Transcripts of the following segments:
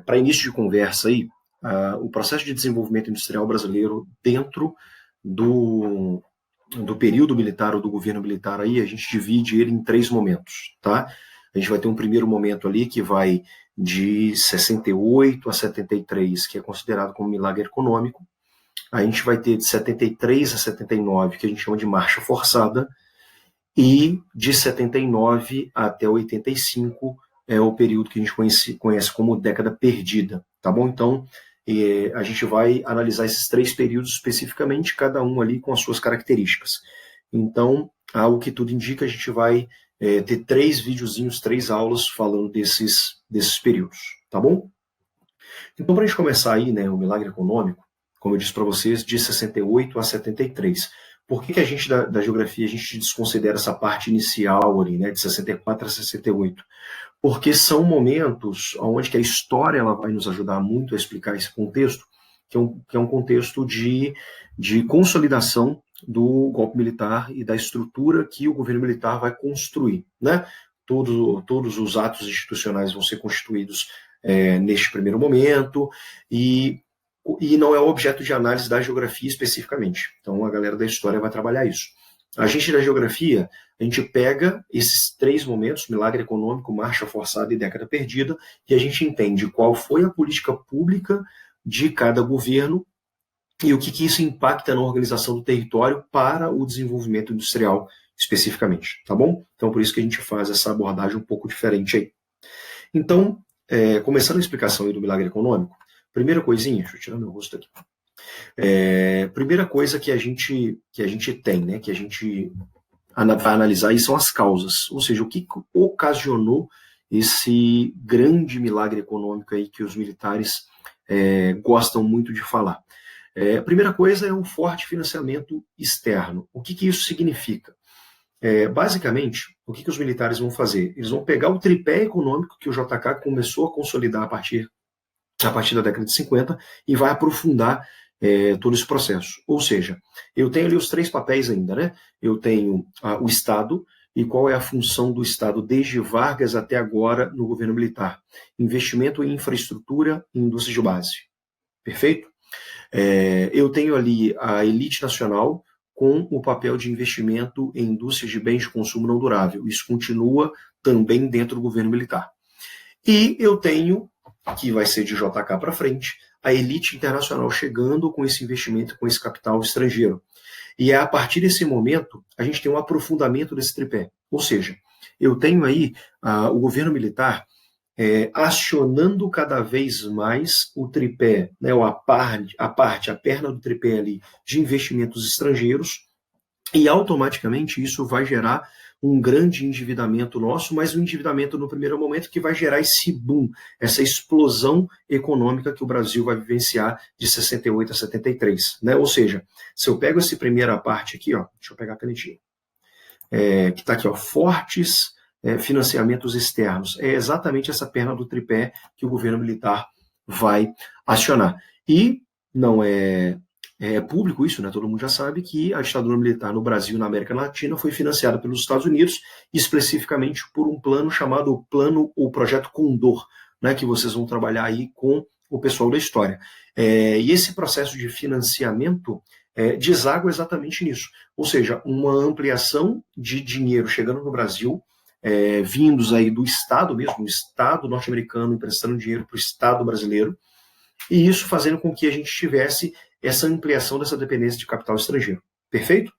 Para início de conversa aí, o processo de desenvolvimento industrial brasileiro dentro do período militar ou do governo militar aí, a gente divide ele em 3 momentos, tá? A gente vai ter um primeiro momento ali que vai de 68 a 73, que é considerado como milagre econômico. A gente vai ter de 73 a 79, que a gente chama de marcha forçada, e de 79 até 85 é o período que a gente conhece como década perdida, tá bom? Então, a gente vai analisar esses 3 períodos especificamente, cada um ali com as suas características. Então, ao que tudo indica, a gente vai ter 3 videozinhos, 3 aulas falando desses períodos, tá bom? Então, para a gente começar aí, né, o milagre econômico, como eu disse para vocês, de 68 a 73. Por que a gente, da geografia, a gente desconsidera essa parte inicial ali, né, de 64 a 68? Porque são momentos onde que a história ela vai nos ajudar muito a explicar esse contexto, que é um contexto de consolidação do golpe militar e da estrutura que o governo militar vai construir, né? Todos os atos institucionais vão ser constituídos neste primeiro momento e não é objeto de análise da geografia especificamente. Então a galera da história vai trabalhar isso. A gente da geografia, a gente pega esses 3 momentos, milagre econômico, marcha forçada e década perdida, e a gente entende qual foi a política pública de cada governo e o que isso impacta na organização do território para o desenvolvimento industrial especificamente, tá bom? Então por isso que a gente faz essa abordagem um pouco diferente aí. Então, começando a explicação aí do milagre econômico, primeira coisinha, deixa eu tirar meu rosto aqui. Primeira coisa que a gente tem, né, que a gente vai analisar aí são as causas, ou seja, o que ocasionou esse grande milagre econômico aí que os militares gostam muito de falar. A primeira coisa é um forte financiamento externo. O que isso significa? Basicamente, o que os militares vão fazer? Eles vão pegar o tripé econômico que o JK começou a consolidar a partir da década de 50 e vai aprofundar todo esse processo. Ou seja, eu tenho ali os 3 papéis ainda, né? Eu tenho o Estado, e qual é a função do Estado desde Vargas até agora no governo militar? Investimento em infraestrutura e indústria de base. Perfeito? Eu tenho ali a elite nacional com o papel de investimento em indústrias de bens de consumo não durável. Isso continua também dentro do governo militar. E eu tenho, que vai ser de JK para frente, a elite internacional chegando com esse investimento, com esse capital estrangeiro. E é a partir desse momento, a gente tem um aprofundamento desse tripé. Ou seja, eu tenho aí o governo militar acionando cada vez mais o tripé, né, a perna do tripé ali de investimentos estrangeiros, e automaticamente isso vai gerar um grande endividamento nosso, mas um endividamento no primeiro momento que vai gerar esse boom, essa explosão econômica que o Brasil vai vivenciar de 68 a 73. Né? Ou seja, se eu pego essa primeira parte aqui, ó, deixa eu pegar a canetinha, que está aqui, ó, fortes financiamentos externos. É exatamente essa perna do tripé que o governo militar vai acionar. E não é público isso, né? Todo mundo já sabe que a ditadura militar no Brasil e na América Latina foi financiada pelos Estados Unidos, especificamente por um plano chamado Projeto Condor, né? Que vocês vão trabalhar aí com o pessoal da história. E esse processo de financiamento deságua exatamente nisso. Ou seja, uma ampliação de dinheiro chegando no Brasil, vindos aí do Estado mesmo, o Estado norte-americano emprestando dinheiro para o Estado brasileiro, e isso fazendo com que a gente tivesse essa ampliação dessa dependência de capital estrangeiro. Perfeito?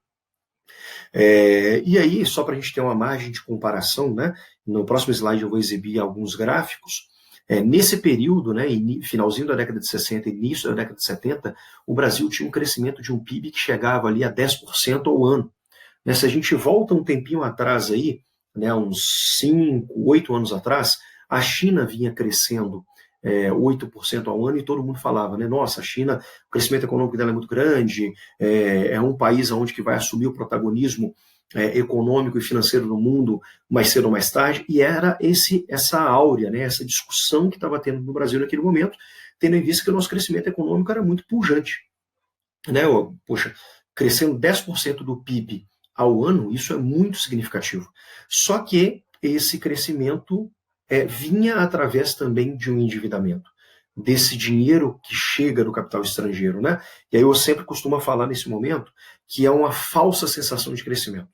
E aí, só para a gente ter uma margem de comparação, né, no próximo slide eu vou exibir alguns gráficos. Nesse período, né, finalzinho da década de 60 e início da década de 70, o Brasil tinha um crescimento de um PIB que chegava ali a 10% ao ano. Se a gente volta um tempinho atrás aí, né, uns 5, 8 anos atrás, a China vinha crescendo 8% ao ano e todo mundo falava, né, nossa, a China, o crescimento econômico dela é muito grande, é um país onde que vai assumir o protagonismo econômico e financeiro no mundo mais cedo ou mais tarde, e era essa áurea, né, essa discussão que estava tendo no Brasil naquele momento, tendo em vista que o nosso crescimento econômico era muito pujante. Né? Poxa, crescendo 10% do PIB ao ano, isso é muito significativo. Só que esse crescimento vinha através também de um endividamento, desse dinheiro que chega do capital estrangeiro, né? E aí eu sempre costumo falar nesse momento que é uma falsa sensação de crescimento.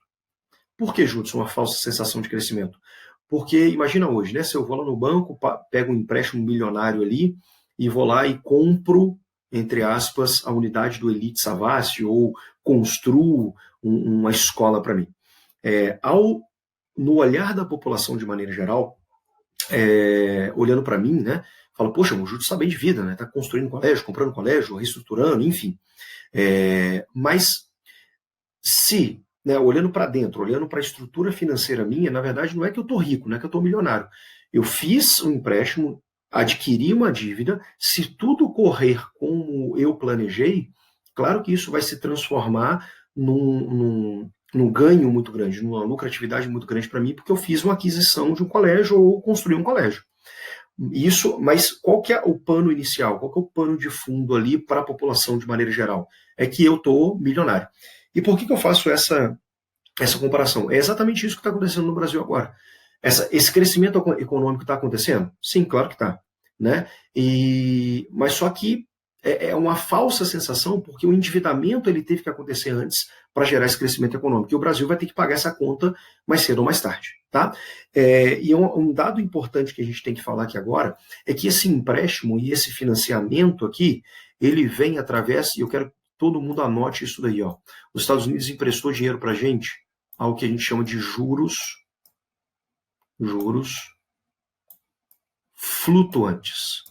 Por que, Judson, uma falsa sensação de crescimento? Porque imagina hoje, né? Se eu vou lá no banco, pego um empréstimo milionário ali e vou lá e compro, entre aspas, a unidade do Elite Savassi ou construo uma escola para mim. No olhar da população de maneira geral, olhando para mim, né? Fala, poxa, o Judson está bem de vida, né? Está construindo colégio, comprando colégio, reestruturando, enfim. Mas se, né, olhando para dentro, olhando para a estrutura financeira minha, na verdade não é que eu estou rico, não é que eu estou milionário. Eu fiz um empréstimo, adquiri uma dívida, se tudo correr como eu planejei, claro que isso vai se transformar num ganho muito grande, numa lucratividade muito grande para mim, porque eu fiz uma aquisição de um colégio ou construí um colégio. Isso, mas qual que é o pano inicial? Qual que é o pano de fundo ali para a população de maneira geral? É que eu estou milionário. E por que eu faço essa comparação? É exatamente isso que está acontecendo no Brasil agora. Esse crescimento econômico está acontecendo? Sim, claro que está. Né? Mas só que é uma falsa sensação, porque o endividamento ele teve que acontecer antes para gerar esse crescimento econômico. E o Brasil vai ter que pagar essa conta mais cedo ou mais tarde. Tá? E um dado importante que a gente tem que falar aqui agora é que esse empréstimo e esse financiamento aqui, ele vem através, e eu quero que todo mundo anote isso daí. Ó. Os Estados Unidos emprestou dinheiro para a gente, ao que a gente chama de juros flutuantes.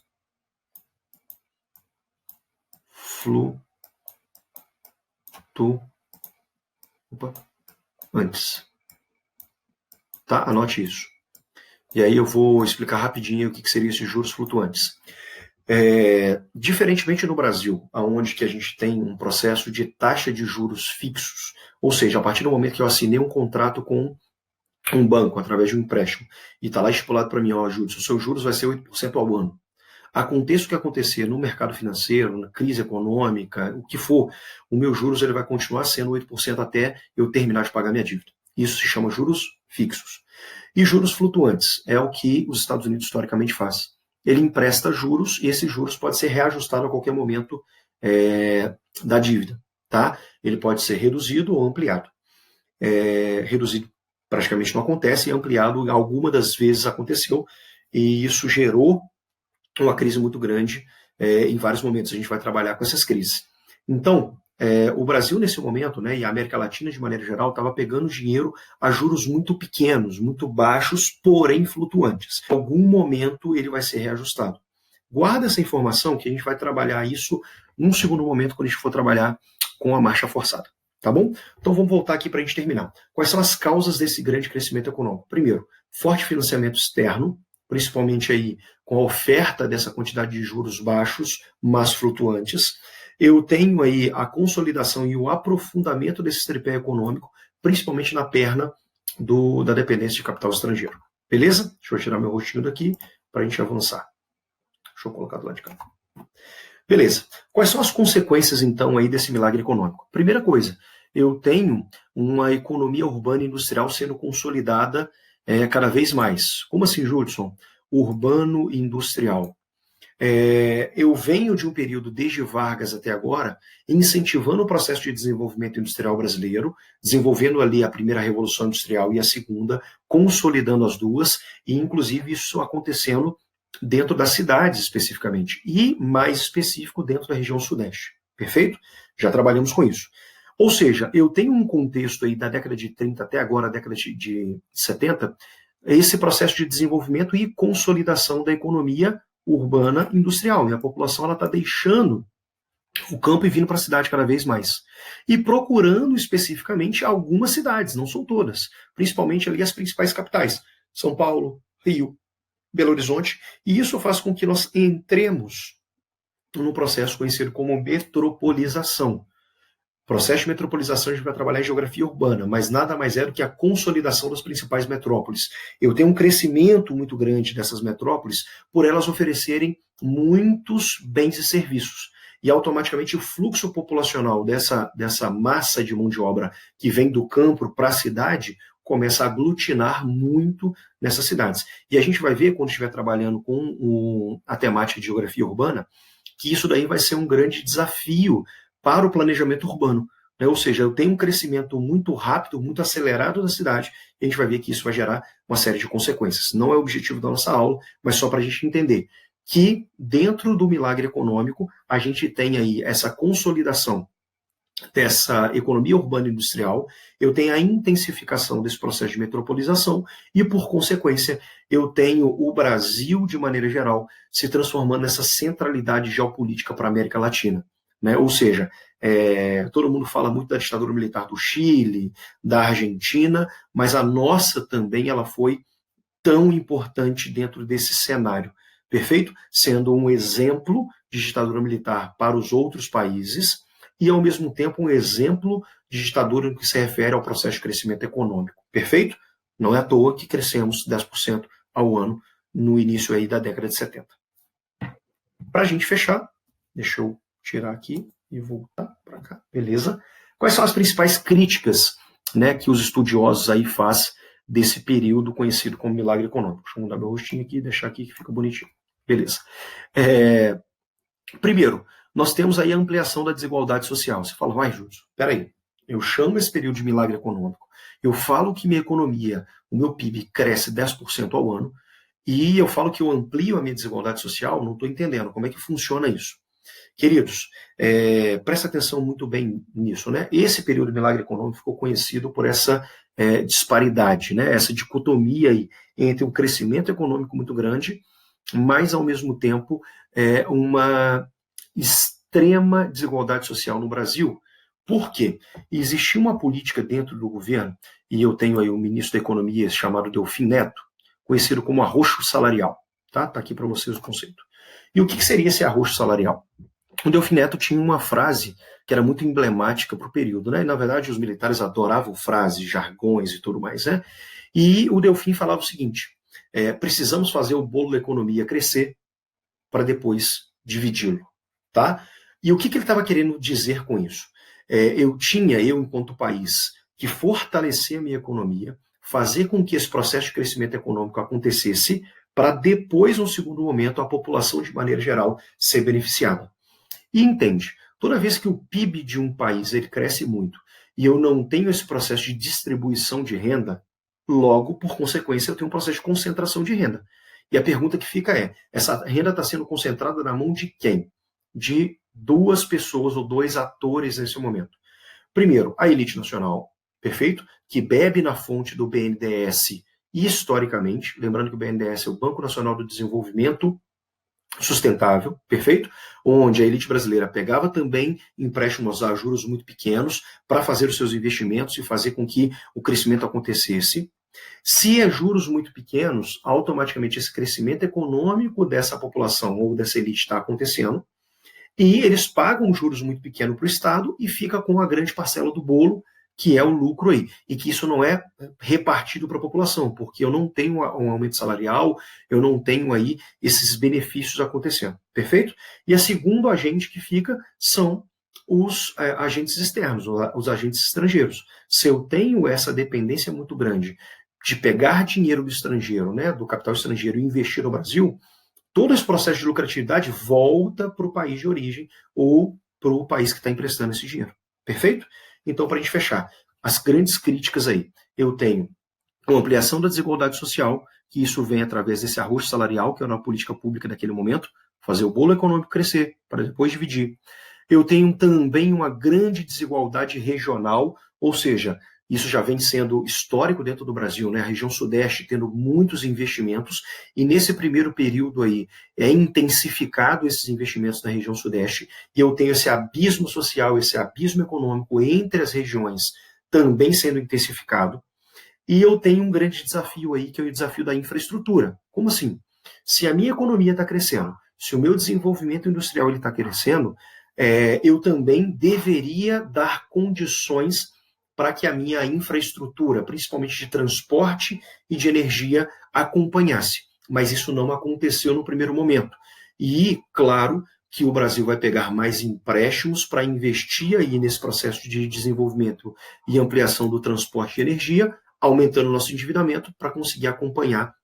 Antes. Tá? Anote isso. E aí eu vou explicar rapidinho o que seriam esses juros flutuantes. Diferentemente no Brasil, onde que a gente tem um processo de taxa de juros fixos, ou seja, a partir do momento que eu assinei um contrato com um banco através de um empréstimo e está lá estipulado para mim, ó, Júlio, o seu juros vai ser 8% ao ano. Aconteça o que acontecer no mercado financeiro, na crise econômica, o que for, o meu juros ele vai continuar sendo 8% até eu terminar de pagar minha dívida. Isso se chama juros fixos. E juros flutuantes é o que os Estados Unidos historicamente faz. Ele empresta juros e esse juros pode ser reajustado a qualquer momento da dívida. Tá? Ele pode ser reduzido ou ampliado. Reduzido praticamente não acontece e ampliado alguma das vezes aconteceu e isso gerou uma crise muito grande em vários momentos. A gente vai trabalhar com essas crises. Então, o Brasil, nesse momento, né, e a América Latina, de maneira geral, estava pegando dinheiro a juros muito pequenos, muito baixos, porém flutuantes. Em algum momento, ele vai ser reajustado. Guarda essa informação que a gente vai trabalhar isso num segundo momento, quando a gente for trabalhar com a marcha forçada. Tá bom? Então vamos voltar aqui para a gente terminar. Quais são as causas desse grande crescimento econômico? Primeiro, forte financiamento externo, principalmente aí com a oferta dessa quantidade de juros baixos, mas flutuantes. Eu tenho aí a consolidação e o aprofundamento desse tripé econômico, principalmente na perna da dependência de capital estrangeiro. Beleza? Deixa eu tirar meu rostinho daqui para a gente avançar. Deixa eu colocar do lado de cá. Beleza. Quais são as consequências, então, aí desse milagre econômico? Primeira coisa, eu tenho uma economia urbana e industrial sendo consolidada cada vez mais. Como assim, Judson? Urbano e industrial. Eu venho de um período, desde Vargas até agora, incentivando o processo de desenvolvimento industrial brasileiro, desenvolvendo ali a primeira revolução industrial e a segunda, consolidando as duas, e inclusive isso acontecendo dentro das cidades especificamente, e mais específico dentro da região sudeste. Perfeito? Já trabalhamos com isso. Ou seja, eu tenho um contexto aí da década de 30 até agora, a década de 70, esse processo de desenvolvimento e consolidação da economia urbana industrial. E a população está deixando o campo e vindo para a cidade cada vez mais. E procurando especificamente algumas cidades, não são todas, principalmente ali as principais capitais, São Paulo, Rio, Belo Horizonte, e isso faz com que nós entremos num processo conhecido como metropolização. Processo de metropolização, a gente vai trabalhar em geografia urbana, mas nada mais é do que a consolidação das principais metrópoles. Eu tenho um crescimento muito grande dessas metrópoles por elas oferecerem muitos bens e serviços. E automaticamente o fluxo populacional dessa massa de mão de obra que vem do campo para a cidade começa a aglutinar muito nessas cidades. E a gente vai ver, quando estiver trabalhando com a temática de geografia urbana, que isso daí vai ser um grande desafio para o planejamento urbano. Né? Ou seja, eu tenho um crescimento muito rápido, muito acelerado da cidade, e a gente vai ver que isso vai gerar uma série de consequências. Não é o objetivo da nossa aula, mas só para a gente entender que dentro do milagre econômico, a gente tem aí essa consolidação dessa economia urbana e industrial, eu tenho a intensificação desse processo de metropolização e, por consequência, eu tenho o Brasil, de maneira geral, se transformando nessa centralidade geopolítica para a América Latina. Né? Ou seja, todo mundo fala muito da ditadura militar do Chile, da Argentina, mas a nossa também ela foi tão importante dentro desse cenário, perfeito? Sendo um exemplo de ditadura militar para os outros países, e, ao mesmo tempo, um exemplo de ditadura no que se refere ao processo de crescimento econômico. Perfeito? Não é à toa que crescemos 10% ao ano no início aí da década de 70. Para a gente fechar, deixa eu tirar aqui e voltar para cá. Beleza? Quais são as principais críticas, né, que os estudiosos aí fazem desse período conhecido como milagre econômico? Deixa eu mudar meu rostinho aqui e deixar aqui que fica bonitinho. Beleza. Primeiro, nós temos aí a ampliação da desigualdade social. Você fala, vai, Júlio, peraí, eu chamo esse período de milagre econômico, eu falo que minha economia, o meu PIB cresce 10% ao ano, e eu falo que eu amplio a minha desigualdade social, não estou entendendo como é que funciona isso. Queridos, presta atenção muito bem nisso, né? Esse período de milagre econômico ficou conhecido por essa disparidade, né? Essa dicotomia aí entre um crescimento econômico muito grande, mas, ao mesmo tempo, uma extrema desigualdade social no Brasil. Por quê? Existia uma política dentro do governo, e eu tenho aí um ministro da Economia chamado Delfim Neto, conhecido como arroxo salarial. Tá aqui para vocês o conceito. E o que seria esse arroxo salarial? O Delfim Neto tinha uma frase que era muito emblemática para o período, né? E, na verdade, os militares adoravam frases, jargões e tudo mais, né? E o Delfim falava o seguinte: precisamos fazer o bolo da economia crescer para depois dividi-lo, tá? E o que ele estava querendo dizer com isso? Eu, enquanto país, que fortalecer a minha economia, fazer com que esse processo de crescimento econômico acontecesse, para depois, no segundo momento, a população, de maneira geral, ser beneficiada. E entende, toda vez que o PIB de um país ele cresce muito, e eu não tenho esse processo de distribuição de renda, logo, por consequência, eu tenho um processo de concentração de renda. E a pergunta que fica essa renda está sendo concentrada na mão de quem? De duas pessoas ou dois atores nesse momento. Primeiro, a elite nacional, perfeito? Que bebe na fonte do BNDES historicamente, lembrando que o BNDES é o Banco Nacional do Desenvolvimento Sustentável, perfeito? Onde a elite brasileira pegava também empréstimos a juros muito pequenos para fazer os seus investimentos e fazer com que o crescimento acontecesse. Se é juros muito pequenos, automaticamente esse crescimento econômico dessa população ou dessa elite está acontecendo, e eles pagam juros muito pequenos para o Estado e fica com a grande parcela do bolo, que é o lucro aí, e que isso não é repartido para a população, porque eu não tenho um aumento salarial, eu não tenho aí esses benefícios acontecendo, perfeito? E a segundo agente que fica são os agentes externos, os agentes estrangeiros. Se eu tenho essa dependência muito grande de pegar dinheiro do estrangeiro, né, do capital estrangeiro e investir no Brasil, todo esse processo de lucratividade volta para o país de origem ou para o país que está emprestando esse dinheiro, perfeito? Então, para a gente fechar, as grandes críticas aí, eu tenho uma ampliação da desigualdade social, que isso vem através desse arroxo salarial, que é uma política pública naquele momento, fazer o bolo econômico crescer, para depois dividir. Eu tenho também uma grande desigualdade regional, ou seja, isso já vem sendo histórico dentro do Brasil, né? A região sudeste tendo muitos investimentos, e nesse primeiro período aí é intensificado esses investimentos na região sudeste, e eu tenho esse abismo social, esse abismo econômico entre as regiões também sendo intensificado, e eu tenho um grande desafio aí, que é o desafio da infraestrutura. Como assim? Se a minha economia está crescendo, se o meu desenvolvimento industrial está crescendo, eu também deveria dar condições para que a minha infraestrutura, principalmente de transporte e de energia, acompanhasse. Mas isso não aconteceu no primeiro momento. E, claro, que o Brasil vai pegar mais empréstimos para investir aí nesse processo de desenvolvimento e ampliação do transporte e energia, aumentando nosso endividamento para conseguir acompanhar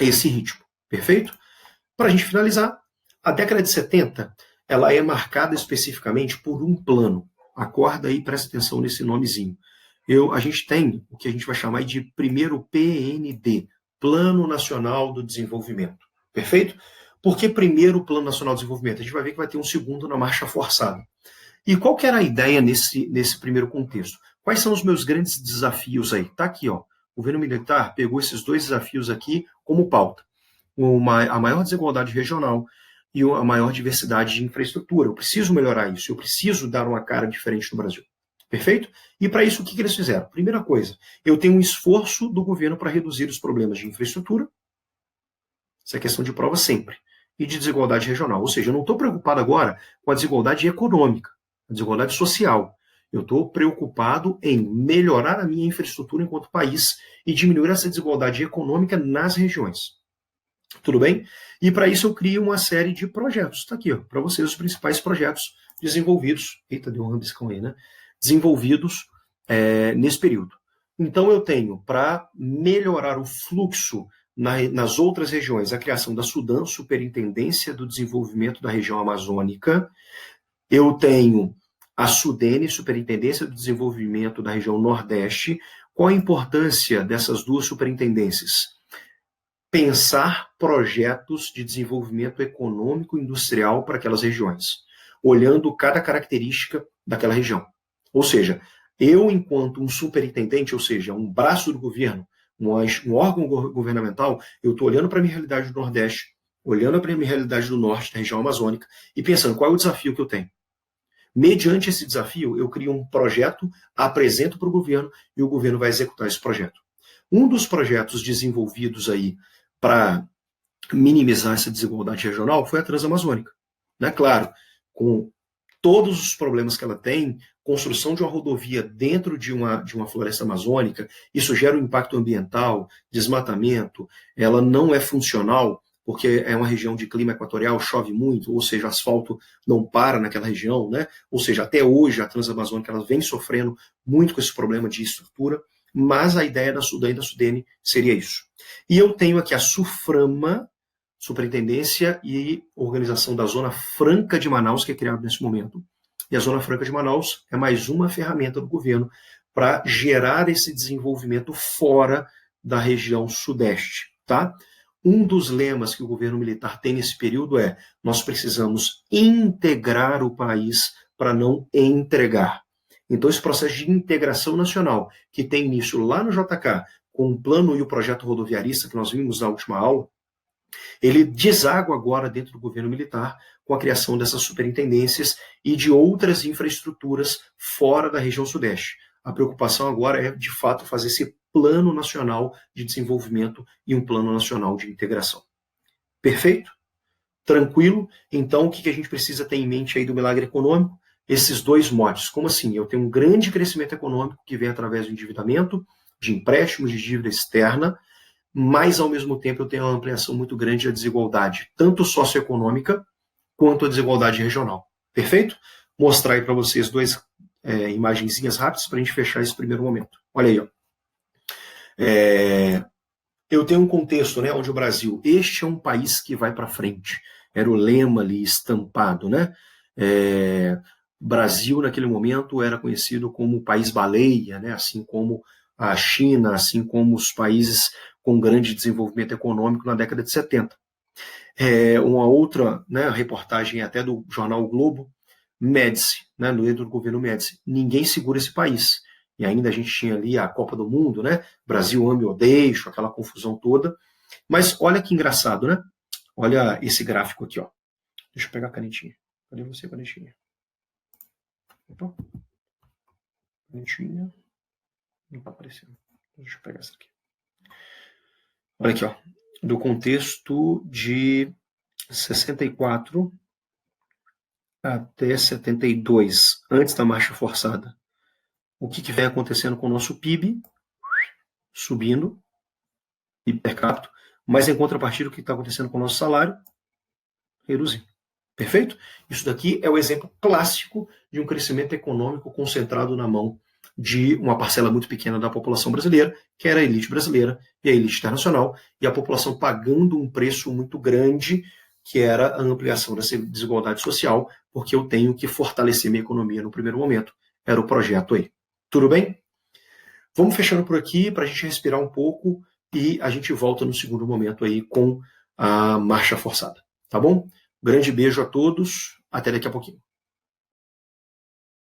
esse ritmo. Perfeito? Para a gente finalizar, a década de 70 ela é marcada especificamente por um plano. Acorda aí, presta atenção nesse nomezinho. A gente tem o que a gente vai chamar de primeiro PND, Plano Nacional do Desenvolvimento. Perfeito? Por que primeiro o Plano Nacional de Desenvolvimento? A gente vai ver que vai ter um segundo na marcha forçada. E qual que era a ideia nesse primeiro contexto? Quais são os meus grandes desafios aí? Está aqui, ó. O governo militar pegou esses dois desafios aqui como pauta. A maior desigualdade regional e a maior diversidade de infraestrutura. Eu preciso melhorar isso, eu preciso dar uma cara diferente no Brasil. Perfeito? E para isso, o que eles fizeram? Primeira coisa, eu tenho um esforço do governo para reduzir os problemas de infraestrutura. Isso é questão de prova sempre. E de desigualdade regional. Ou seja, eu não estou preocupado agora com a desigualdade econômica, a desigualdade social. Eu estou preocupado em melhorar a minha infraestrutura enquanto país e diminuir essa desigualdade econômica nas regiões. Tudo bem? E para isso eu crio uma série de projetos. Está aqui, para vocês, os principais projetos desenvolvidos. Eita, deu um rabiscão aí, né? Desenvolvidos nesse período. Então eu tenho, para melhorar o fluxo nas outras regiões, a criação da SUDAM, Superintendência do Desenvolvimento da Região Amazônica. Eu tenho a SUDENE, Superintendência do Desenvolvimento da Região Nordeste. Qual a importância dessas duas superintendências? Pensar projetos de desenvolvimento econômico e industrial para aquelas regiões, olhando cada característica daquela região. Ou seja, eu, enquanto um superintendente, ou seja, um braço do governo, um órgão governamental, eu estou olhando para a minha realidade do Nordeste, olhando para a minha realidade do Norte, da região amazônica, e pensando qual é o desafio que eu tenho. Mediante esse desafio, eu crio um projeto, apresento para o governo, e o governo vai executar esse projeto. Um dos projetos desenvolvidos aí para minimizar essa desigualdade regional foi a Transamazônica. Né? Claro, com todos os problemas que ela tem, construção de uma rodovia dentro de uma floresta amazônica, isso gera um impacto ambiental, desmatamento, ela não é funcional, porque é uma região de clima equatorial, chove muito, ou seja, asfalto não para naquela região, né? Ou seja, até hoje a Transamazônica ela vem sofrendo muito com esse problema de estrutura, mas a ideia da SUDAM e da SUDENE seria isso. E eu tenho aqui a SUFRAMA, Superintendência e Organização da Zona Franca de Manaus, que é criado nesse momento. E a Zona Franca de Manaus é mais uma ferramenta do governo para gerar esse desenvolvimento fora da região sudeste. Tá? Um dos lemas que o governo militar tem nesse período é: nós precisamos integrar o país para não entregar. Então, esse processo de integração nacional, que tem início lá no JK, com o plano e o projeto rodoviarista que nós vimos na última aula, ele deságua agora dentro do governo militar com a criação dessas superintendências e de outras infraestruturas fora da região sudeste. A preocupação agora é, de fato, fazer esse plano nacional de desenvolvimento e um plano nacional de integração. Perfeito? Tranquilo? Então, o que a gente precisa ter em mente aí do milagre econômico? Esses dois motes. Como assim? Eu tenho um grande crescimento econômico que vem através do endividamento, de empréstimos, de dívida externa, mas, ao mesmo tempo, eu tenho uma ampliação muito grande da desigualdade, tanto socioeconômica quanto a desigualdade regional. Perfeito? Mostrar aí para vocês duas imagenzinhas rápidas para a gente fechar esse primeiro momento. Olha aí, ó. Eu tenho um contexto, né, onde o Brasil, este é um país que vai para frente. Era o lema ali estampado, né? Brasil, naquele momento, era conhecido como o país baleia, né? Assim como a China, assim como os países com grande desenvolvimento econômico na década de 70. Uma outra, né, reportagem até do jornal o Globo, Médici, né, no do governo Médici, ninguém segura esse país. E ainda a gente tinha ali a Copa do Mundo, né? Brasil ame ou deixo, aquela confusão toda. Mas olha que engraçado, né? Olha esse gráfico aqui, ó. Deixa eu pegar a canetinha. Cadê você, canetinha? Opa. Canetinha. Não está aparecendo. Deixa eu pegar essa aqui. Olha aqui, ó. Do contexto de 64 até 72, antes da marcha forçada. O que vem acontecendo com o nosso PIB? Subindo, PIB per capita, mas em contrapartida, o que está acontecendo com o nosso salário? Reduzindo. Perfeito? Isso daqui é o exemplo clássico de um crescimento econômico concentrado na mão de uma parcela muito pequena da população brasileira, que era a elite brasileira e a elite internacional, e a população pagando um preço muito grande, que era a ampliação dessa desigualdade social, porque eu tenho que fortalecer minha economia no primeiro momento. Era o projeto aí. Tudo bem? Vamos fechando por aqui para a gente respirar um pouco e a gente volta no segundo momento aí com a marcha forçada. Tá bom? Grande beijo a todos. Até daqui a pouquinho.